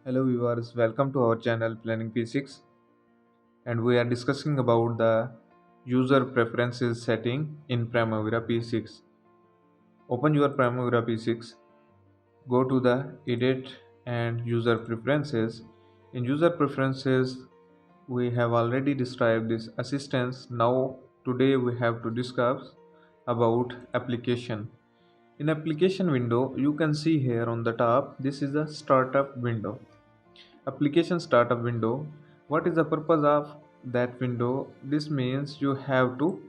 Hello viewers, welcome to our channel Planning P6, and we are discussing about the user preferences setting in Primavera P6. Open your Primavera P6, go to the edit and user preferences. In user preferences, we have already described this assistance. Now today we have to discuss about application. In application window, you can see here on the top, this is a startup window. Application startup window. What is the purpose of that window? This means you have to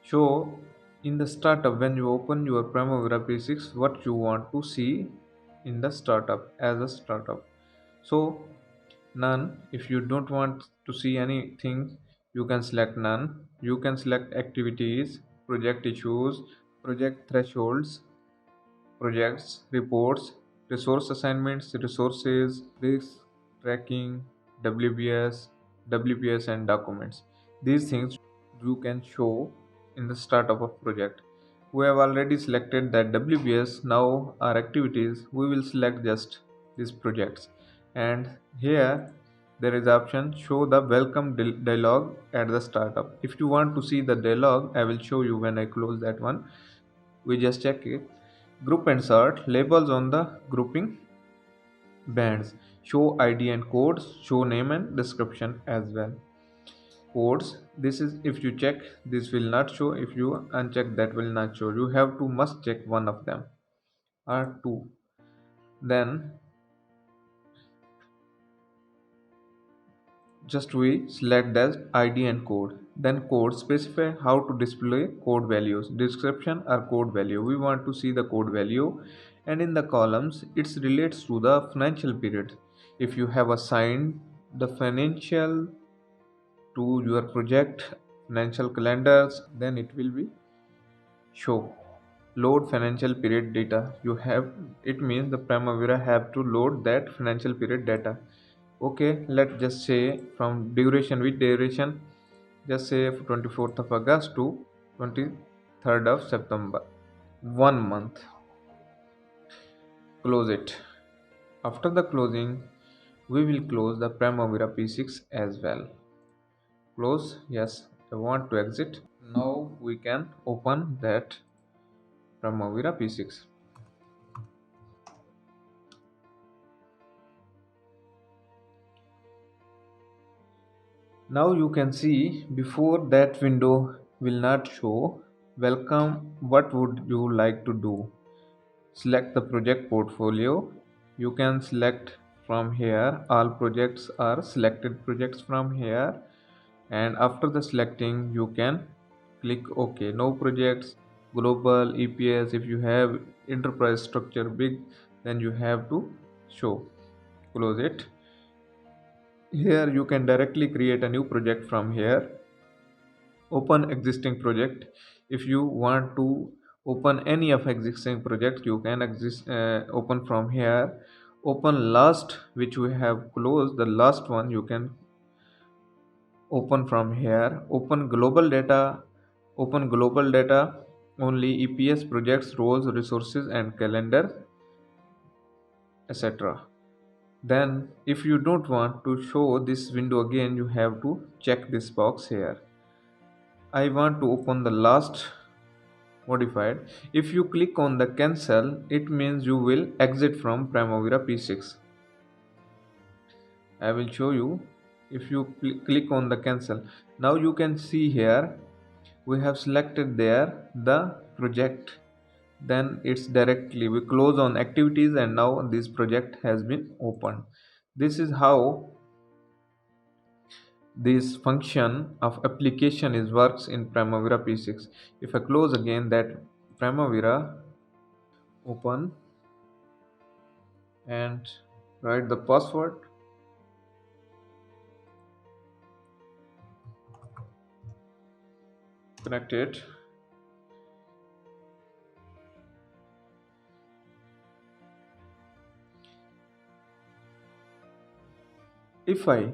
show in the startup when you open your Primavera P6 what you want to see in the startup as a startup. So none. If you don't want to see anything, you can select none. You can select activities, project issues, project thresholds, projects, reports, resource assignments, resources, risk tracking, WBS, WPS, and documents. These things you can show in the start of a project. We have already selected that WBS. Now our activities, we will select just these projects. And here there is option show the welcome dialog at the startup. If you want to see the dialog, I will show you when I close that one. We just check it. Group and sort labels on the grouping bands. Show ID and codes. Show name and description as well. Codes. This is if you check, this will not show. If you uncheck, that will not show. You have to must check one of them or two. Then just we select as ID and code. Then code specify how to display code values, description or code value. We want to see the code value, and in the columns it relates to the financial period. If you have assigned the financial to your project financial calendars, then it will be show load financial period data. You have, it means the Primavera have to load that financial period data. Okay, let's just say from duration, with duration, just say 24th of August to 23rd of September, 1 month. Close it. After the closing, we will close the Primavera P6 as well. Close. Yes, I want to exit. Now we can open that Primavera P6. Now you can see before that window will not show welcome. What would you like to do? Select the project portfolio. You can select from here. All projects are selected projects from here, and after the selecting you can click OK. No projects, global, EPS. If you have enterprise structure big, then you have to show. Close it. Here you can directly create a new project from here. Open existing project. If you want to open any of existing projects, you can open from here. Open last which we have closed, the last one you can open from here. Open global data. Open global data only, EPS projects, roles, resources, and calendar, etc. Then if you don't want to show this window again, you have to check this box here. I want to open the last modified. If you click on the cancel, it means you will exit from Primavera P6. I will show you. If you click on the cancel, now you can see here we have selected there the project. Then it's directly we close on activities, and now this project has been opened. This is how this function of application is works in Primavera P6. If I close again that Primavera, open and write the password, connect it. If I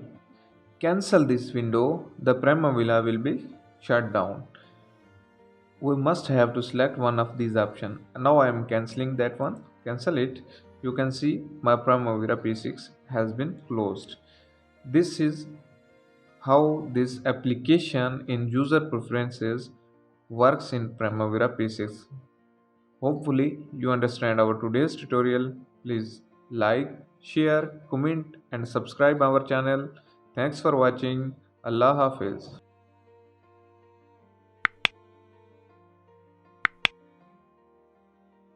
cancel this window, the Primavera will be shut down. We must have to select one of these options. Now I am canceling that one. Cancel it. you can see my Primavera P6 has been closed. This is how this application in user preferences works in Primavera P6. Hopefully you understand our today's tutorial. Please like, share, comment and subscribe our channel. Thanks for watching. Allah Hafiz.